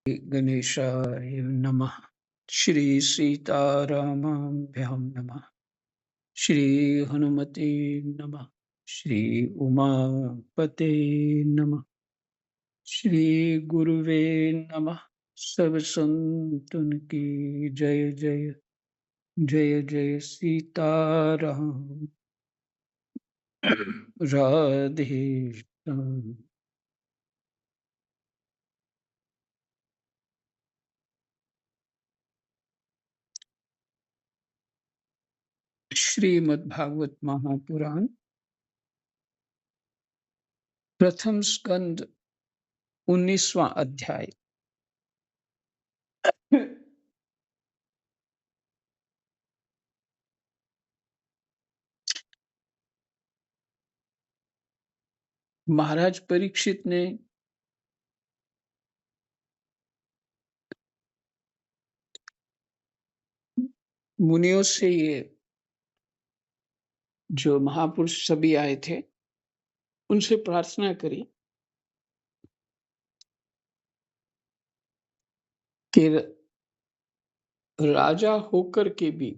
गणेशाय नमः। श्री सीतारामाभ्यां नमः। श्री हनुमते नमः। श्री उमापते नमः। श्री गुरुवे नमः। सब संतन की जय जय। जय जय सीताराम। राधे श्याम। श्रीमद् भागवत महापुराण प्रथम स्कंद 19वां अध्याय। महाराज परीक्षित ने मुनियों से ये जो महापुरुष सभी आए थे उनसे प्रार्थना करी कि राजा होकर के भी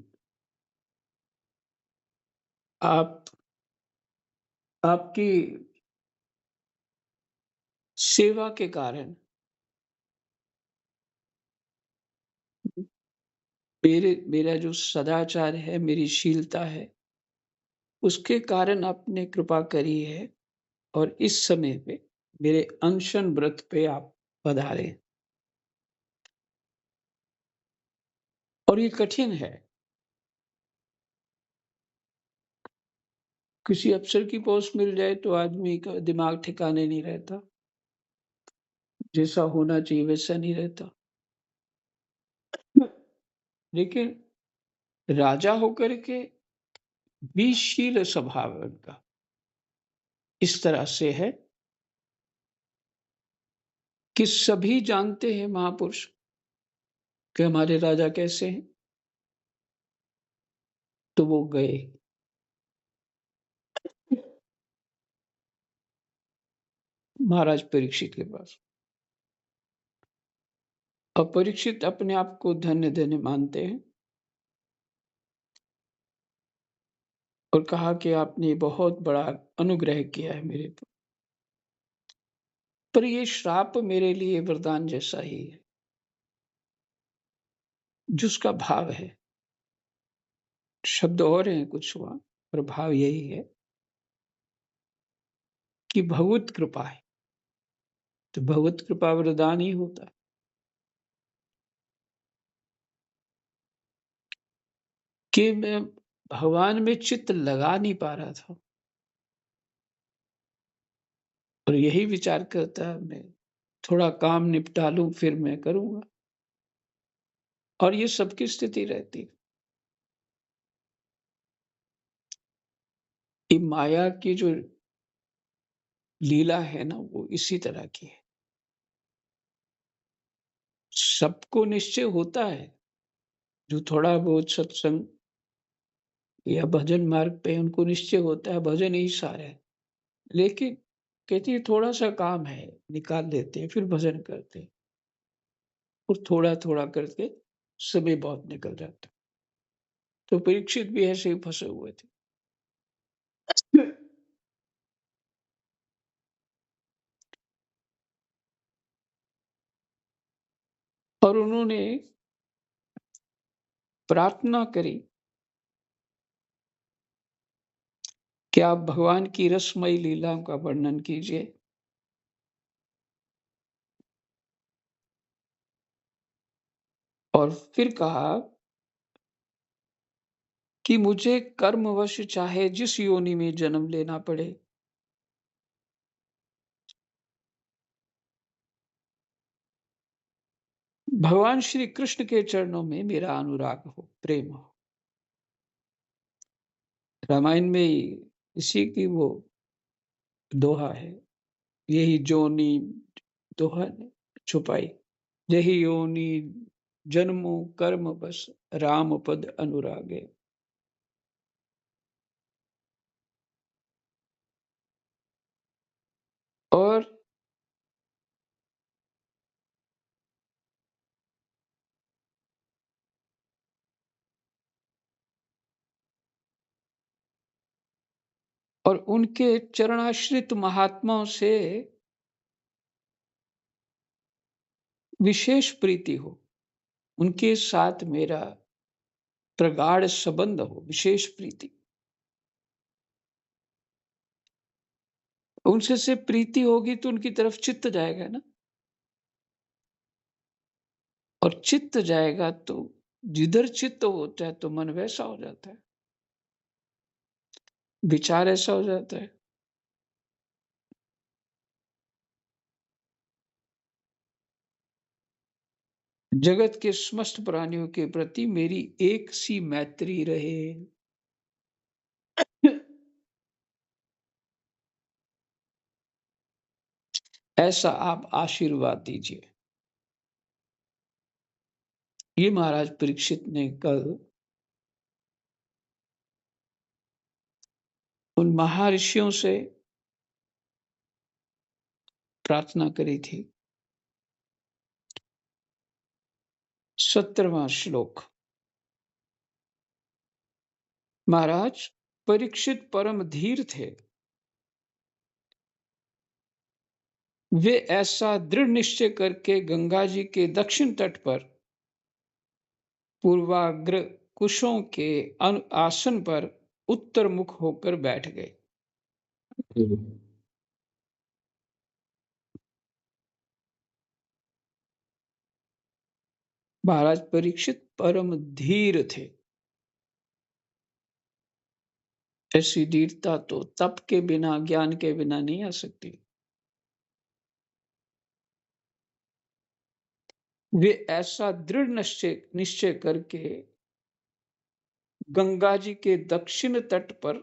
आप आपकी सेवा के कारण मेरा जो सदाचार है, मेरी शीलता है, उसके कारण आपने कृपा करी है और इस समय पे मेरे अनशन व्रत पे आप पधारे। और ये कठिन है। किसी अफसर की पोस्ट मिल जाए तो आदमी का दिमाग ठिकाने नहीं रहता, जैसा होना चाहिए वैसा नहीं रहता। लेकिन राजा होकर के भी शील स्वभाव है उनका, इस तरह से है कि सभी जानते हैं महापुरुष कि हमारे राजा कैसे हैं। तो वो गए महाराज परीक्षित के पास। और परीक्षित अपने आप को धन्य धन्य मानते हैं और कहा कि आपने बहुत बड़ा अनुग्रह किया है मेरे पर ये श्राप मेरे लिए वरदान जैसा ही है। जिसका भाव है, शब्द और हैं कुछ हुआ, पर भाव यही है कि भगवत कृपा है। तो भगवत कृपा वरदान ही होता है कि मैं भगवान में चित्त लगा नहीं पा रहा था और यही विचार करता मैं थोड़ा काम निपटा लूं फिर मैं करूंगा। और ये सबकी स्थिति रहती है। ये माया की जो लीला है ना, वो इसी तरह की है। सबको निश्चय होता है, जो थोड़ा बहुत सत्संग या भजन मार्ग पे उनको निश्चय होता है भजन ही सार है। लेकिन कहती है थोड़ा सा काम है, निकाल लेते हैं फिर भजन करते हैं और थोड़ा थोड़ा करके समय बहुत निकल जाता। तो परीक्षित भी ऐसे ही फंसे हुए थे। और उन्होंने प्रार्थना करी कि आप भगवान की रसमयी लीलाओं का वर्णन कीजिए। और फिर कहा कि मुझे कर्मवश चाहे जिस योनि में जन्म लेना पड़े, भगवान श्री कृष्ण के चरणों में मेरा अनुराग हो, प्रेम हो। रामायण में इसी की वो दोहा है, यही जोनी दोहा ने छुपाई, यही योनि जन्मो कर्म बस राम पद अनुरागे। और और उनके चरणाश्रित महात्माओं से विशेष प्रीति हो, उनके साथ मेरा प्रगाढ़ संबंध हो, विशेष प्रीति। उनसे से प्रीति होगी तो उनकी तरफ चित्त जाएगा ना, और चित्त जाएगा तो जिधर चित्त होता है तो मन वैसा हो जाता है, विचार ऐसा हो जाता है। जगत के समस्त प्राणियों के प्रति मेरी एक सी मैत्री रहे। ऐसा आप आशीर्वाद दीजिए। ये महाराज परीक्षित ने कल उन महर्षियों से प्रार्थना करी थी। 17वां श्लोक। महाराज परीक्षित परम धीर थे। वे ऐसा दृढ़ निश्चय करके गंगा जी के दक्षिण तट पर पूर्वाग्र कुशों के आसन पर उत्तर मुख होकर बैठ गए। महाराज परीक्षित परम धीर थे। ऐसी धीरता तो तप के बिना, ज्ञान के बिना नहीं आ सकती। वे ऐसा दृढ़ निश्चय निश्चय करके गंगा जी के दक्षिण तट पर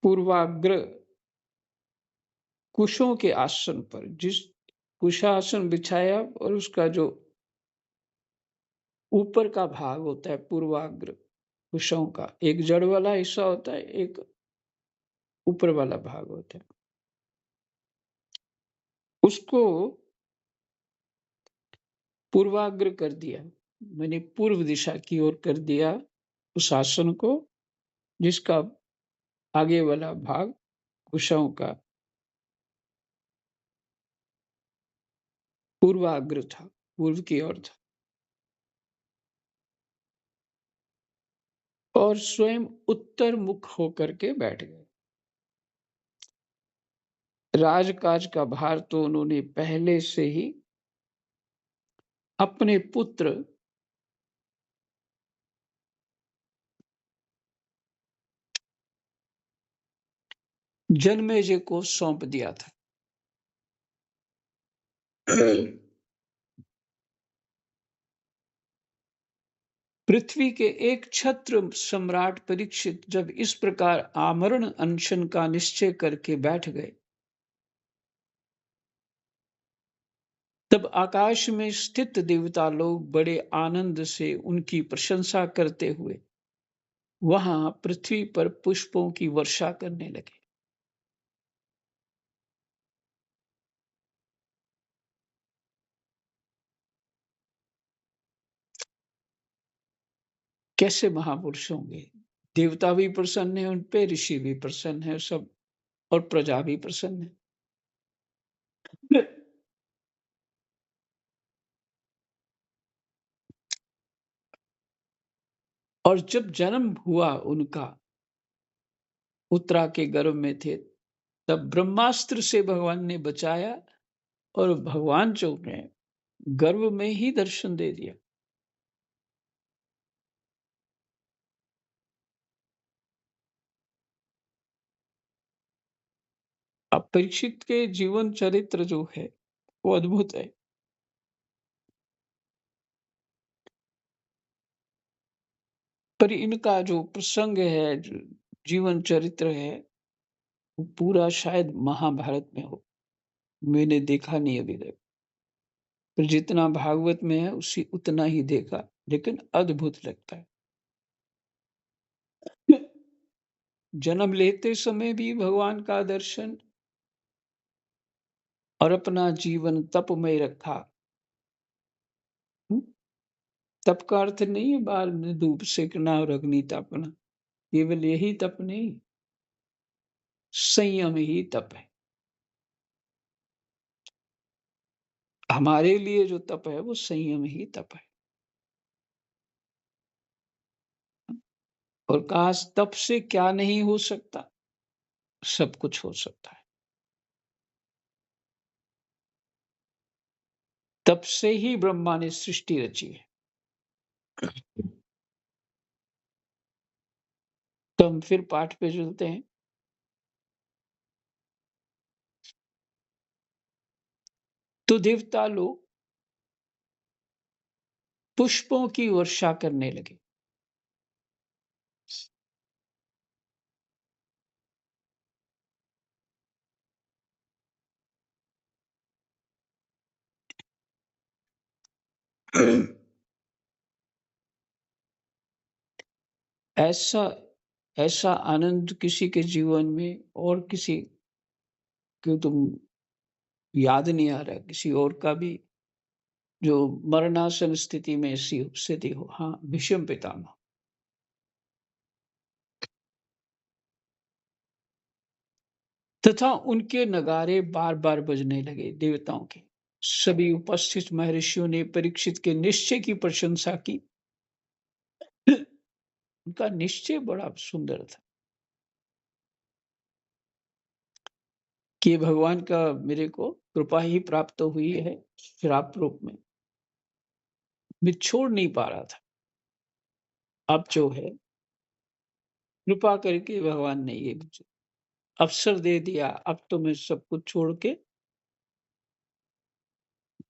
पूर्वाग्र कुशों के आसन पर, जिस कुशासन बिछाया और उसका जो ऊपर का भाग होता है पूर्वाग्र कुशों का, एक जड़ वाला हिस्सा होता है, एक ऊपर वाला भाग होता है, उसको पूर्वाग्र कर दिया, मैंने पूर्व दिशा की ओर कर दिया उस आसन को, जिसका आगे वाला भाग कुशों का पूर्वाग्र था, पूर्व की ओर था, और स्वयं उत्तर मुख होकर के बैठ गए। राजकाज का भार तो उन्होंने पहले से ही अपने पुत्र जन्मेजय को सौंप दिया था। पृथ्वी के एक छत्र सम्राट परीक्षित जब इस प्रकार आमरण अनशन का निश्चय करके बैठ गए, तब आकाश में स्थित देवता लोग बड़े आनंद से उनकी प्रशंसा करते हुए वहां पृथ्वी पर पुष्पों की वर्षा करने लगे। कैसे महापुरुष होंगे, देवता भी प्रसन्न है उन पे, ऋषि भी प्रसन्न है सब, और प्रजा भी प्रसन्न है। और जब जन्म हुआ उनका, उत्तरा के गर्भ में थे, तब ब्रह्मास्त्र से भगवान ने बचाया, और भगवान जो है गर्भ में ही दर्शन दे दिया। अब परीक्षित के जीवन चरित्र जो है वो अद्भुत है। पर इनका जो प्रसंग है, जो जीवन चरित्र है, वो पूरा शायद महाभारत में हो, मैंने देखा नहीं अभी तक। पर जितना भागवत में है उसी उतना ही देखा, लेकिन अद्भुत लगता है। जन्म लेते समय भी भगवान का दर्शन, और अपना जीवन तपमय रखा। हम्म, तप का अर्थ नहीं है बाल में धूप सेकना और अग्नि तापना, केवल यही तप नहीं, संयम ही तप है। हमारे लिए जो तप है वो संयम ही तप है। और काश तप से क्या नहीं हो सकता? सब कुछ हो सकता है। तप से ही ब्रह्मा ने सृष्टि रची है। तो हम फिर पाठ पे चलते हैं। तो देवता लोग पुष्पों की वर्षा करने लगे। ऐसा ऐसा आनंद किसी के जीवन में और किसी को तुम याद नहीं आ रहा, किसी और का भी जो मरणासन स्थिति में ऐसी स्थिति हो। हाँ, भीष्म पितामह। तथा उनके नगारे बार-बार बजने लगे देवताओं के। सभी उपस्थित महर्षियों ने परीक्षित के निश्चय की प्रशंसा की। उनका निश्चय बड़ा सुंदर था कि भगवान का मेरे को कृपा ही प्राप्त हुई है श्राप रूप में। मैं छोड़ नहीं पा रहा था। अब जो है कृपा करके भगवान ने ये मुझे अवसर दे दिया। अब तो मैं सब कुछ छोड़ के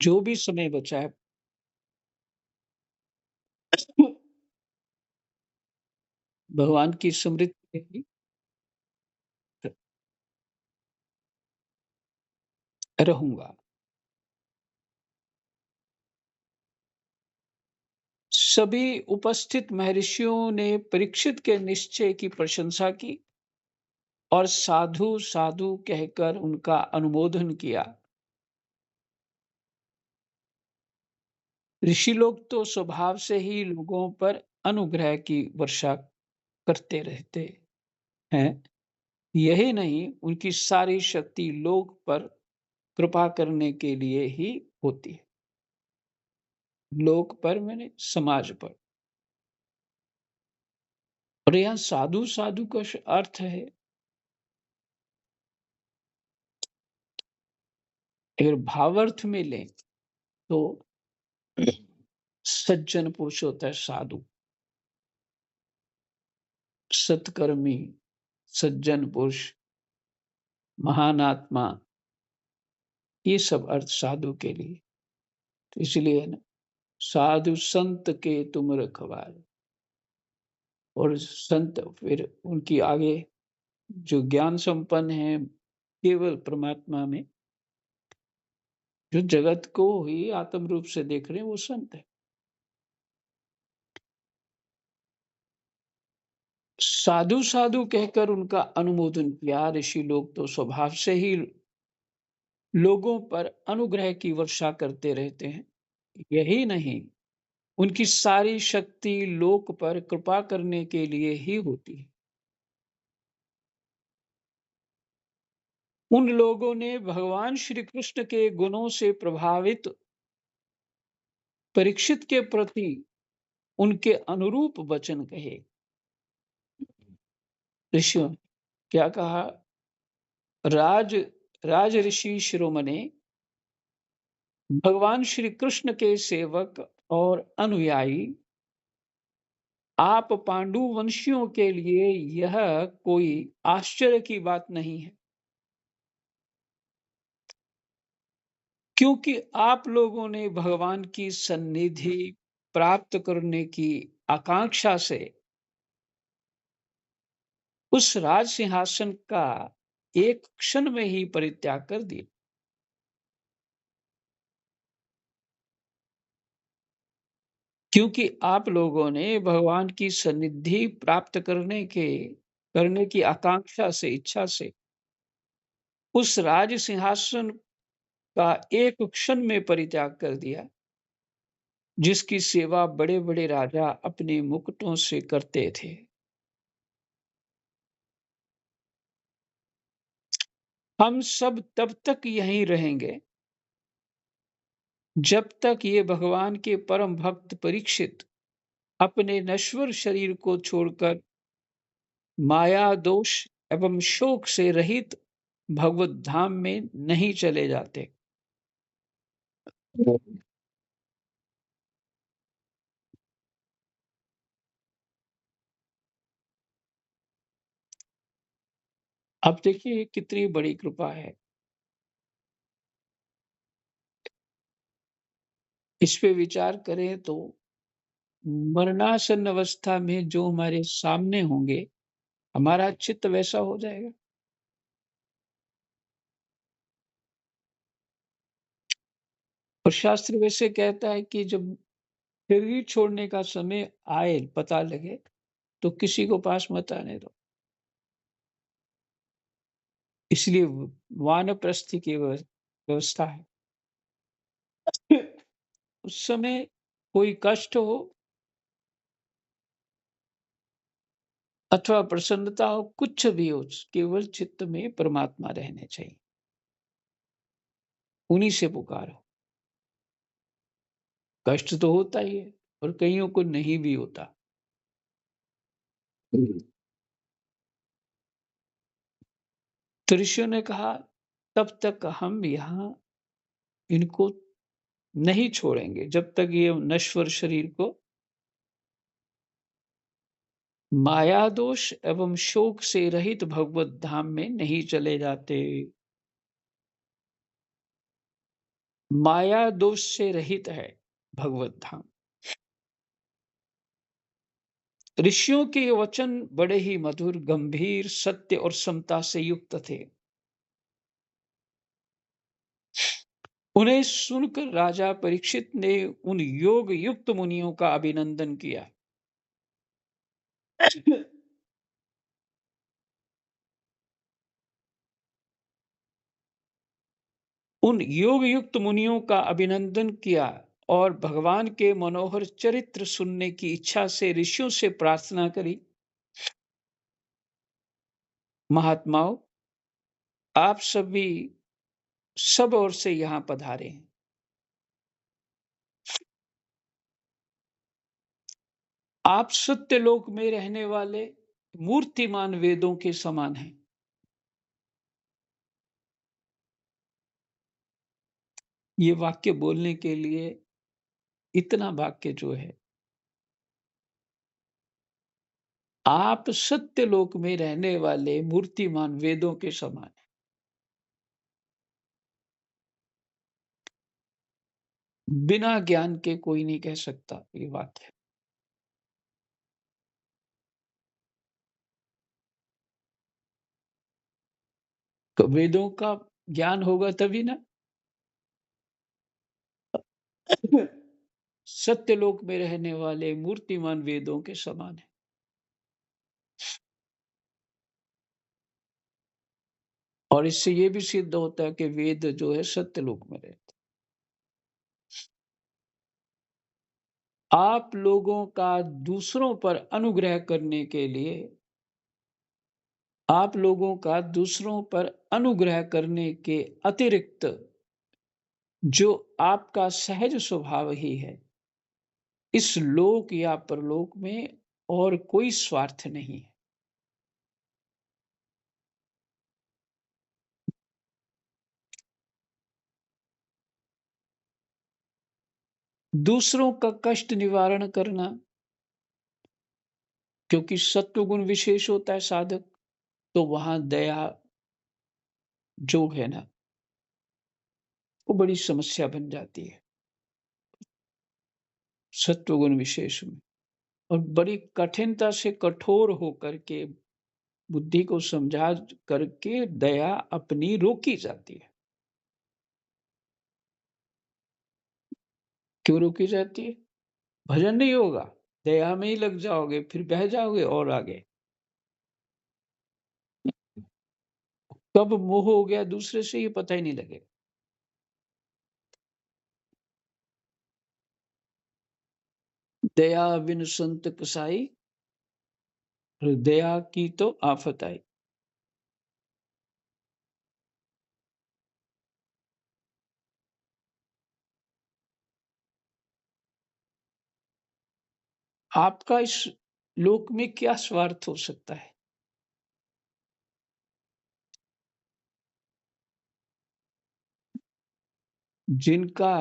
जो भी समय बचा है भगवान की स्मृति में ही रहूंगा। सभी उपस्थित महर्षियों ने परीक्षित के निश्चय की प्रशंसा की और साधु साधु कहकर उनका अनुमोदन किया। ऋषि लोग तो स्वभाव से ही लोगों पर अनुग्रह की वर्षा करते रहते हैं। यही नहीं, उनकी सारी शक्ति लोक पर कृपा करने के लिए ही होती है। लोक पर मैंने समाज पर। और यहाँ साधु साधु का अर्थ है, अगर भावार्थ में लें तो सज्जन पुरुष होता है साधु, सत्कर्मी, सज्जन पुरुष, महान आत्मा, ये सब अर्थ साधु के लिए। तो इसलिए है ना, साधु संत के तुम रखवारे। और संत फिर उनकी आगे जो ज्ञान संपन्न है केवल परमात्मा में, जो जगत को ही आत्म रूप से देख रहे हैं, वो संत है। साधु साधु कहकर उनका अनुमोदन किया। ऋषि लोग तो स्वभाव से ही लोगों पर अनुग्रह की वर्षा करते रहते हैं। यही नहीं, उनकी सारी शक्ति लोक पर कृपा करने के लिए ही होती है। उन लोगों ने भगवान श्री कृष्ण के गुणों से प्रभावित परीक्षित के प्रति उनके अनुरूप वचन कहे। ऋषियों ने क्या कहा? राज राज ऋषि शिरोमणि, भगवान श्री कृष्ण के सेवक और अनुयायी, आप पांडु वंशियों के लिए यह कोई आश्चर्य की बात नहीं है, क्योंकि आप लोगों ने भगवान की सन्निधि प्राप्त करने की आकांक्षा से उस राज सिंहासन का एक क्षण में ही परित्याग कर दिया। क्योंकि आप लोगों ने भगवान की सन्निधि प्राप्त करने की आकांक्षा से, इच्छा से उस राज सिंहासन का एक क्षण में परित्याग कर दिया, जिसकी सेवा बड़े बड़े राजा अपने मुकुटों से करते थे। हम सब तब तक यहीं रहेंगे जब तक ये भगवान के परम भक्त परीक्षित अपने नश्वर शरीर को छोड़कर माया दोष एवं शोक से रहित भगवत धाम में नहीं चले जाते। अब देखिए कितनी बड़ी कृपा है। इस पे विचार करें तो मरणासन अवस्था में जो हमारे सामने होंगे, हमारा चित्त वैसा हो जाएगा। और शास्त्र वैसे कहता है कि जब शरीर छोड़ने का समय आए, पता लगे, तो किसी को पास मत आने दो। इसलिए वानप्रस्थी की व्यवस्था है। उस समय कोई कष्ट हो अथवा प्रसन्नता हो, कुछ भी हो, केवल चित्त में परमात्मा रहने चाहिए। उन्हीं से पुकारो। कष्ट तो होता ही है और कईयों को नहीं भी होता। तो ऋषियों ने कहा तब तक हम यहाँ इनको नहीं छोड़ेंगे जब तक ये नश्वर शरीर को माया दोष एवं शोक से रहित भगवत धाम में नहीं चले जाते। माया दोष से रहित है भगवत धाम। ऋषियों के ये वचन बड़े ही मधुर, गंभीर, सत्य और समता से युक्त थे। उन्हें सुनकर राजा परीक्षित ने उन योग युक्त मुनियों का अभिनंदन किया। उन योग युक्त मुनियों का अभिनंदन किया और भगवान के मनोहर चरित्र सुनने की इच्छा से ऋषियों से प्रार्थना करी, महात्माओं, आप सभी सब ओर से यहाँ पधारे हैं। आप सत्य लोक में रहने वाले मूर्तिमान वेदों के समान हैं। ये वाक्य बोलने के लिए इतना वाक्य जो है, आप सत्य लोक में रहने वाले मूर्तिमान वेदों के समान हैं। बिना ज्ञान के कोई नहीं कह सकता ये बात है। तो वेदों का ज्ञान होगा तभी ना। सत्य लोक में रहने वाले मूर्तिमान वेदों के समान है। और इससे ये भी सिद्ध होता है कि वेद जो है सत्य लोक में रहते। आप लोगों का दूसरों पर अनुग्रह करने के लिए, आप लोगों का दूसरों पर अनुग्रह करने के अतिरिक्त जो आपका सहज स्वभाव ही है, इस लोक या परलोक में और कोई स्वार्थ नहीं है। दूसरों का कष्ट निवारण करना, क्योंकि सत्व गुण विशेष होता है साधक, तो वहां दया जो है ना, वो बड़ी समस्या बन जाती है सत्व गुण विशेष में। और बड़ी कठिनता से कठोर होकर के बुद्धि को समझा करके दया अपनी रोकी जाती है। क्यों रोकी जाती है? भजन नहीं होगा, दया में ही लग जाओगे, फिर बह जाओगे और आगे। कब मोह हो गया दूसरे से ये पता ही नहीं लगेगा। दया बिन संत कसाई, दया की तो आफत आई। आपका इस लोक में क्या स्वार्थ हो सकता है? जिनका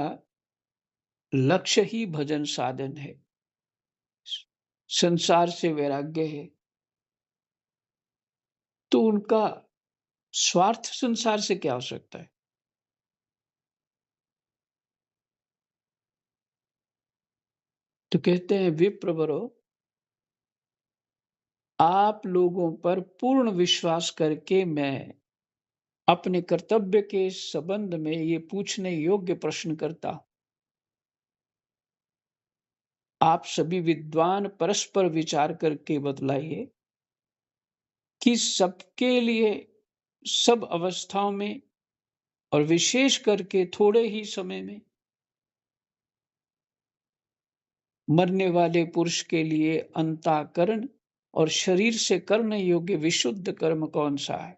लक्ष्य ही भजन साधन है, संसार से वैराग्य है, तो उनका स्वार्थ संसार से क्या हो सकता है? तो कहते हैं विप्रवरो, आप लोगों पर पूर्ण विश्वास करके मैं अपने कर्तव्य के संबंध में ये पूछने योग्य प्रश्न करता हूं। आप सभी विद्वान परस्पर विचार करके बतलाइए कि सबके लिए सब अवस्थाओं में और विशेष करके थोड़े ही समय में मरने वाले पुरुष के लिए अंतःकरण और शरीर से करने योग्य विशुद्ध कर्म कौन सा है?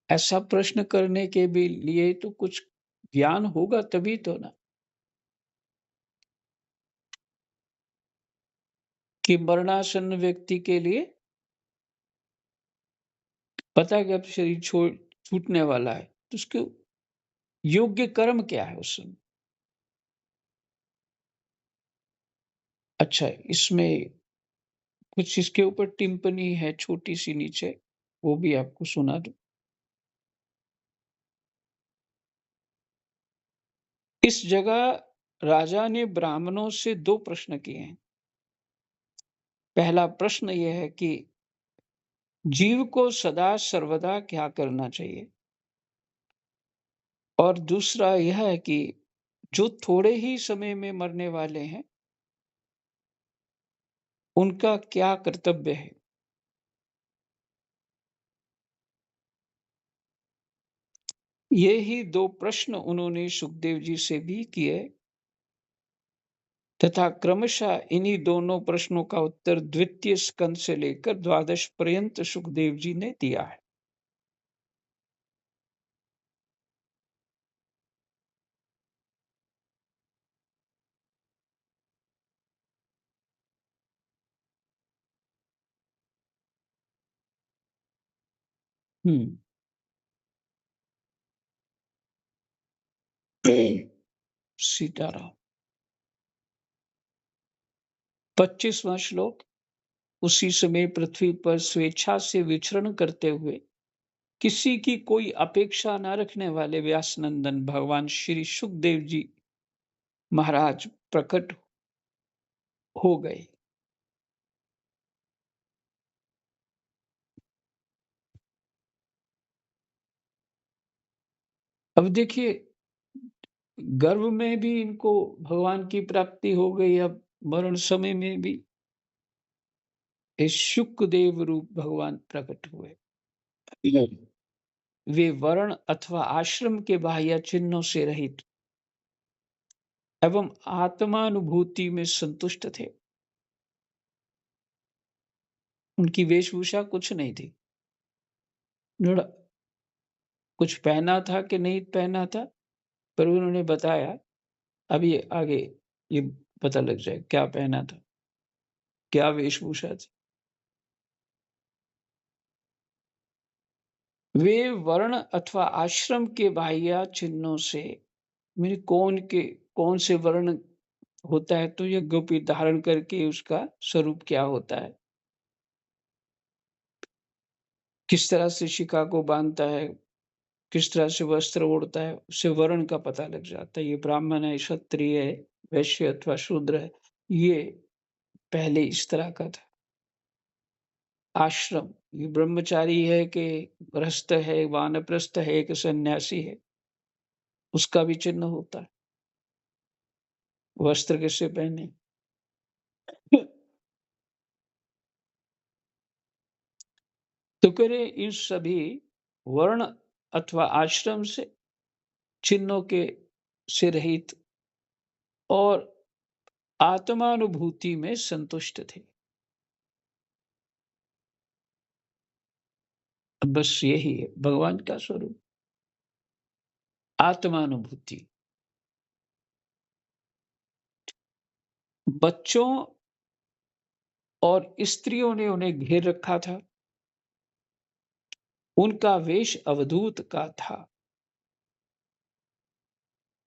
ऐसा प्रश्न करने के भी लिए तो कुछ ज्ञान होगा तभी तो ना, कि मरणासन्न व्यक्ति के लिए पता है कि अब शरीर छोड़ छूटने वाला है, तो उसके योग्य कर्म क्या है उस समय? अच्छा, इसमें कुछ इसके ऊपर टिप्पणी है छोटी सी नीचे, वो भी आपको सुना दूं। इस जगह राजा ने ब्राह्मणों से दो प्रश्न किए हैं। पहला प्रश्न यह है कि जीव को सदा सर्वदा क्या करना चाहिए, और दूसरा यह है कि जो थोड़े ही समय में मरने वाले हैं उनका क्या कर्तव्य है। ये ही दो प्रश्न उन्होंने सुखदेव जी से भी किए, तथा क्रमशः इन्हीं दोनों प्रश्नों का उत्तर द्वितीय स्कंद से लेकर द्वादश पर्यंत सुखदेव जी ने दिया है। हम्म। सीताराम। 25वां श्लोक। उसी समय पृथ्वी पर स्वेच्छा से विचरण करते हुए किसी की कोई अपेक्षा न रखने वाले व्यास नंदन भगवान श्री सुखदेव जी महाराज प्रकट हो गए। अब देखिए, गर्भ में भी इनको भगवान की प्राप्ति हो गई, अब मरण समय में भी इस शुकदेव रूप भगवान प्रकट हुए। वे वर्ण अथवा आश्रम के बाह्य चिन्हों से रहित एवं आत्मानुभूति में संतुष्ट थे। उनकी वेशभूषा कुछ नहीं थी। उन्होंने कुछ पहना था कि नहीं पहना था, पर उन्होंने बताया। अब ये आगे ये पता लग जाए क्या पहना था, क्या वेशभूषा थी। वे वर्ण अथवा आश्रम के बाह्य चिन्हों से, मेरे कौन से वर्ण होता है, तो यज्ञोपवीत धारण करके उसका स्वरूप क्या होता है, किस तरह से शिखा को बांधता है, किस तरह से वस्त्र ओढ़ता है, उससे वर्ण का पता लग जाता है। ये ब्राह्मण है, क्षत्रिय है, वैश्य अथवा शूद्र है। ये पहले इस तरह का था। आश्रम, ये ब्रह्मचारी है कि गृहस्थ है, वानप्रस्थ है कि सन्यासी है, उसका भी चिन्ह होता है। वस्त्र कैसे पहने। तो कह रहे इन सभी वर्ण अथवा आश्रम से चिन्हों के से रहित और आत्मानुभूति में संतुष्ट थे। बस यही है भगवान का स्वरूप, आत्मानुभूति। बच्चों और स्त्रियों ने उन्हें घेर रखा था। उनका वेश अवधूत का था।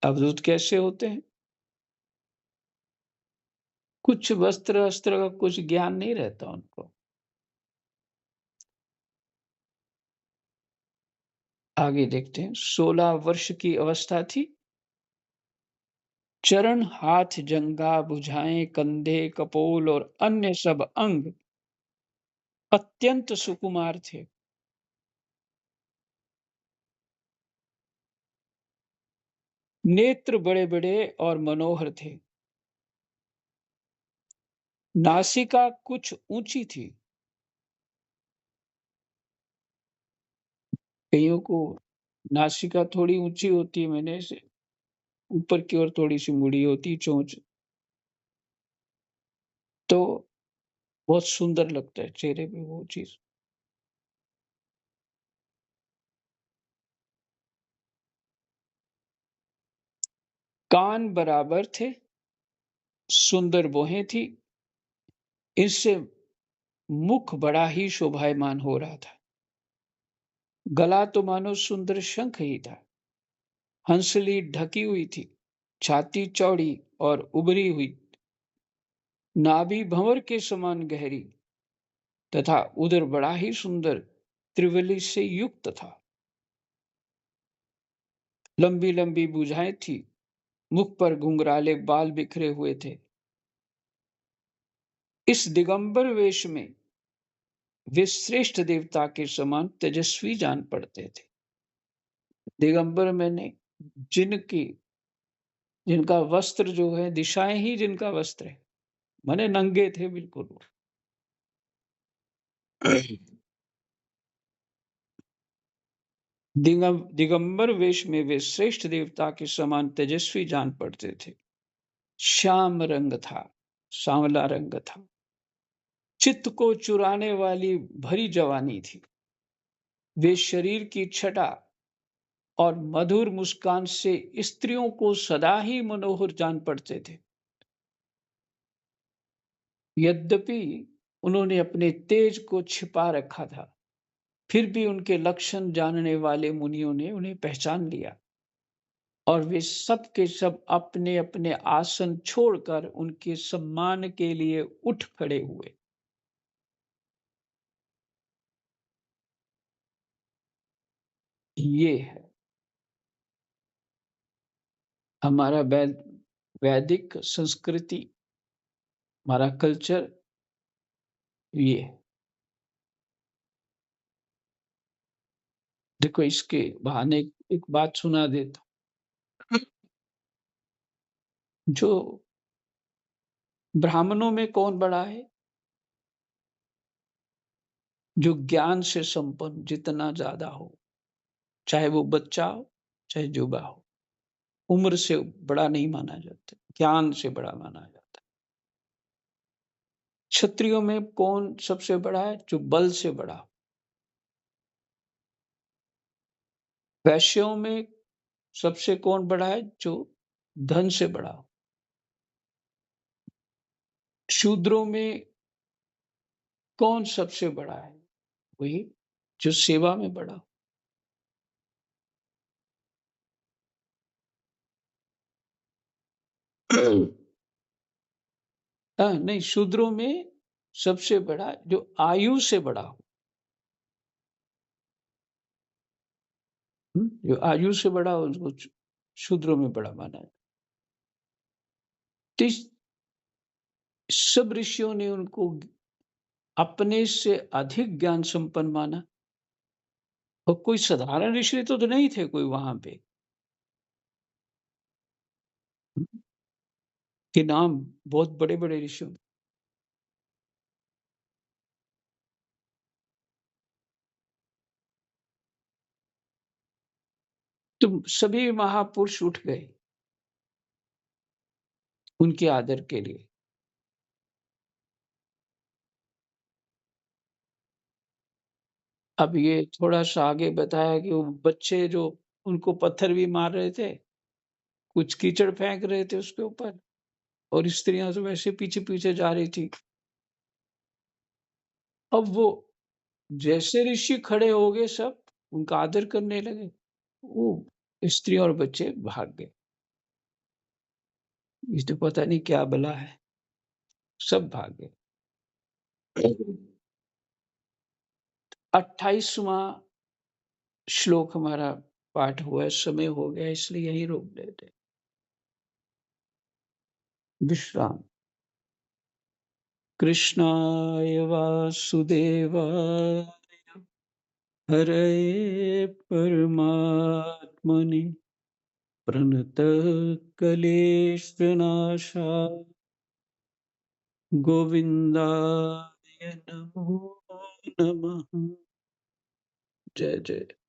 अवधूत कैसे होते हैं? कुछ वस्त्र-अस्त्र का कुछ ज्ञान नहीं रहता उनको। आगे देखते हैं, 16 वर्ष की अवस्था थी। चरण, हाथ, जंघा, भुजाएँ, कंधे, कपोल और अन्य सब अंग अत्यंत सुकुमार थे। नेत्र बड़े-बड़े और मनोहर थे। नासिका कुछ ऊँची थी। कइयों को नासिका थोड़ी ऊँची होती है, मैंने से ऊपर की ओर थोड़ी-सी मुड़ी होती है चोंच। तो बहुत सुंदर लगता है चेहरे पे वो चीज़। कान बराबर थे, सुंदर भौहें थी, इससे मुख बड़ा ही शोभायमान हो रहा था। गला तो मानो सुंदर शंख ही था। हंसली ढकी हुई थी, छाती चौड़ी और उभरी हुई, नाभि भंवर के समान गहरी तथा उदर बड़ा ही सुंदर त्रिवली से युक्त था। लंबी-लंबी भुजाएँ थी, मुख पर घुंघराले बाल बिखरे हुए थे। इस दिगंबर वेश में वे श्रेष्ठ देवता के समान तेजस्वी जान पड़ते थे। दिगंबर मैंने जिनकी जिनका वस्त्र जो है दिशाएँ ही जिनका वस्त्र है, माने नंगे थे बिल्कुल वो। दिगंबर वेश में वे श्रेष्ठ देवता के समान तेजस्वी जान पड़ते थे। श्याम रंग था, सांवला रंग था। चित्त को चुराने वाली भरी जवानी थी। वे शरीर की छटा और मधुर मुस्कान से स्त्रियों को सदा ही मनोहर जान पड़ते थे। यद्यपि उन्होंने अपने तेज को छिपा रखा था, फिर भी उनके लक्षण जानने वाले मुनियों ने उन्हें पहचान लिया और वे सब के सब अपने-अपने आसन छोड़कर उनके सम्मान के लिए उठ खड़े हुए। ये है हमारा वैदिक संस्कृति, हमारा कल्चर ये है। देखो इसके बहाने एक बात सुना देता हूँ। जो ब्राह्मणों में कौन बड़ा है? जो ज्ञान से संपन्न जितना ज़्यादा हो, चाहे वो बच्चा हो, चाहे युवा हो। उम्र से बड़ा नहीं माना जाता, ज्ञान से बड़ा माना जाता है। क्षत्रियों में कौन सबसे बड़ा है? जो बल से बड़ा हो। वैश्यों में सबसे कौन बड़ा है? जो धन से बड़ा हो। शूद्रों में कौन सबसे बड़ा है? वही जो सेवा में बड़ा हो। नहीं, शूद्रों में सबसे बड़ा जो आयु से बड़ा हो। जो आयु से बड़ा हो उसको शूद्रों में बड़ा माना है। तो इस सब ऋषियों ने उनको अपने से अधिक ज्ञान संपन्न माना और कोई साधारण ऋषि तो नहीं थे कोई वहां पे कि नाम बहुत बड़े बड़े ऋषियों। तो सभी महापुरुष उठ गए उनके आदर के लिए। अब ये थोड़ा सा आगे बताया कि वो बच्चे जो उनको पत्थर भी मार रहे थे, कुछ कीचड़ फेंक रहे थे उसके ऊपर। और स्त्रियाँ तो वैसे पीछे-पीछे जा रही थी। अब वो जैसे ऋषि खड़े हो गए सब, उनका आदर करने लगे, वो स्त्री और बच्चे भाग गए। ये तो पता नहीं क्या बला है, सब भाग गए। 28वाँ श्लोक हमारा पाठ हुआ है, समय हो गया इसलिए यहीं रोक देते हैं। विश्राम। कृष्णाय वासुदेवाय हरये परमात्मने प्रणतक्लेशनाशाय गोविन्दाय नमो नमः। जय जय।